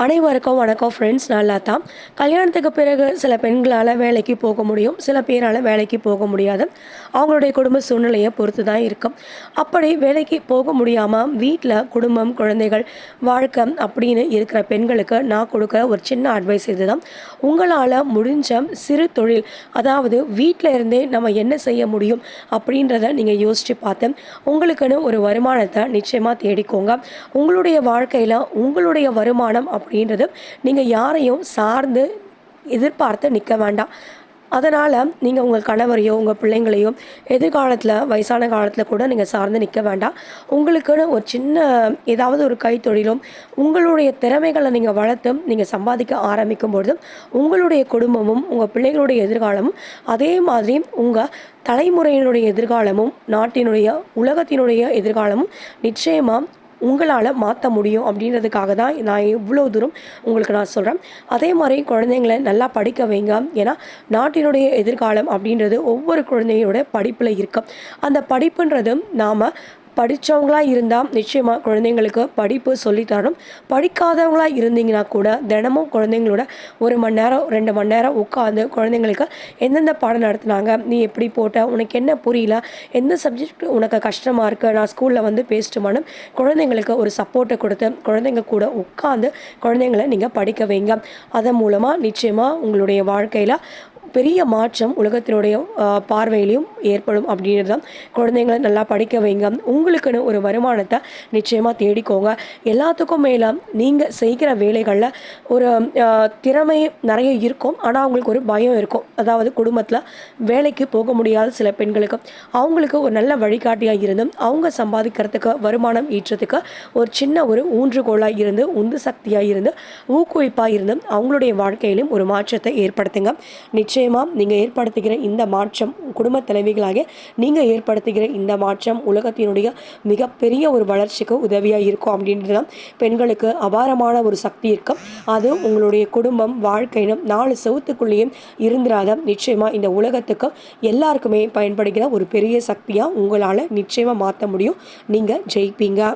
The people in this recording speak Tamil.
அனைவருக்கும் வணக்கம் ஃப்ரெண்ட்ஸ். நல்லா தான் கல்யாணத்துக்கு பிறகு சில பெண்களால் வேலைக்கு போக முடியும், சில பேரால் வேலைக்கு போக முடியாது. அவங்களுடைய குடும்ப சூழ்நிலையை பொறுத்து தான் இருக்கும். அப்படி வேலைக்கு போக முடியாமல் வீட்டில் குடும்பம், குழந்தைகள், வாழ்க்கை அப்படின்னு இருக்கிற பெண்களுக்கு நான் கொடுக்குற ஒரு சின்ன அட்வைஸ் இது தான். உங்களால் முடிஞ்ச சிறு தொழில், அதாவது வீட்டில் இருந்தே நம்ம என்ன செய்ய முடியும் அப்படின்றத நீங்கள் யோசித்து பார்த்து உங்களுக்குன்னு ஒரு வருமானத்தை நிச்சயமாக தேடிக்கோங்க. உங்களுடைய வாழ்க்கையில் உங்களுடைய வருமானம் அப்படின்றது நீங்கள் யாரையும் சார்ந்து எதிர்பார்த்து நிற்க வேண்டாம். அதனால் நீங்கள் உங்கள் கணவரையோ உங்கள் பிள்ளைங்களையோ எதிர்காலத்தில் வயசான காலத்தில் கூட நீங்கள் சார்ந்து நிற்க வேண்டாம். உங்களுக்குன்னு ஒரு சின்ன ஏதாவது ஒரு கைத்தொழிலும் உங்களுடைய திறமைகளை நீங்கள் வளர்த்து நீங்கள் சம்பாதிக்க ஆரம்பிக்கும்பொழுது உங்களுடைய குடும்பமும் உங்கள் பிள்ளைகளுடைய எதிர்காலமும் அதே மாதிரி உங்கள் தலைமுறையினுடைய எதிர்காலமும் நாட்டினுடைய உலகத்தினுடைய எதிர்காலமும் நிச்சயமாக உங்களால் மாற்ற முடியும். அப்படின்றதுக்காக தான் நான் இவ்வளோ தூரம் உங்களுக்கு நான் சொல்கிறேன். அதே மாதிரி குழந்தைங்களை நல்லா படிக்க வைங்க. ஏன்னா நாட்டினுடைய எதிர்காலம் அப்படின்றது ஒவ்வொரு குழந்தையோட படிப்பில் இருக்கும். அந்த படிப்புன்றது நாம் படித்தவங்களாக இருந்தால் நிச்சயமாக குழந்தைங்களுக்கு படிப்பு சொல்லித்தரணும். படிக்காதவங்களாக இருந்தீங்கன்னா கூட தினமும் குழந்தைங்களோட 1 மணி நேரம் 2 மணி நேரம் உட்காந்து குழந்தைங்களுக்கு எந்தெந்த பாடம் நடத்துனாங்க, நீ எப்படி போட்ட, உனக்கு என்ன புரியல, எந்த சப்ஜெக்ட் உனக்கு கஷ்டமாக இருக்குது, நான் ஸ்கூலில் வந்து பேசிட்டுமானு குழந்தைங்களுக்கு ஒரு சப்போர்ட்டை கொடுத்து குழந்தைங்க கூட உட்காந்து குழந்தைங்களை நீங்கள் படிக்க வைங்க. அதன் மூலமாக நிச்சயமாக உங்களுடைய வாழ்க்கையில் பெரிய மாற்றம் உலகத்தினுடைய பார்வையிலையும் ஏற்படும் அப்படின்றது தான். குழந்தைங்களை நல்லா படிக்க வைங்க. உங்களுக்குன்னு ஒரு வருமானத்தை நிச்சயமாக தேடிக்கோங்க. எல்லாத்துக்கும் மேலே நீங்கள் செய்கிற வேலைகளில் ஒரு திறமை நிறைய இருக்கும், ஆனால் அவங்களுக்கு ஒரு பயம் இருக்கும். அதாவது குடும்பத்தில் வேலைக்கு போக முடியாத சில பெண்களுக்கு அவங்களுக்கு ஒரு நல்ல வழிகாட்டியாக இருந்து அவங்க சம்பாதிக்கிறதுக்கு வருமானம் ஈற்றத்துக்கு ஒரு சின்ன ஒரு ஊன்றுகோலாக இருந்து உந்து சக்தியாக இருந்து ஊக்குவிப்பாக இருந்து அவங்களுடைய வாழ்க்கையிலும் ஒரு மாற்றத்தை ஏற்படுத்துங்க. நிச்சயமாக நீங்கள் ஏற்படுத்துகிற இந்த மாற்றம், குடும்ப தலைவிகளாக நீங்கள் ஏற்படுத்துகிற இந்த மாற்றம் உலகத்தினுடைய மிகப்பெரிய ஒரு வளர்ச்சிக்கு உதவியாக இருக்கும். அப்படின்றது பெண்களுக்கு அபாரமான ஒரு சக்தி இருக்கும். அது உங்களுடைய குடும்பம் வாழ்க்கையிலும் 4 செவத்துக்குள்ளேயும் இருந்திராத நிச்சயமாக இந்த உலகத்துக்கு எல்லாருக்குமே பயன்படுகிற ஒரு பெரிய சக்தியாக உங்களால் நிச்சயமாக மாற்ற முடியும். நீங்கள் ஜெயிப்பீங்க.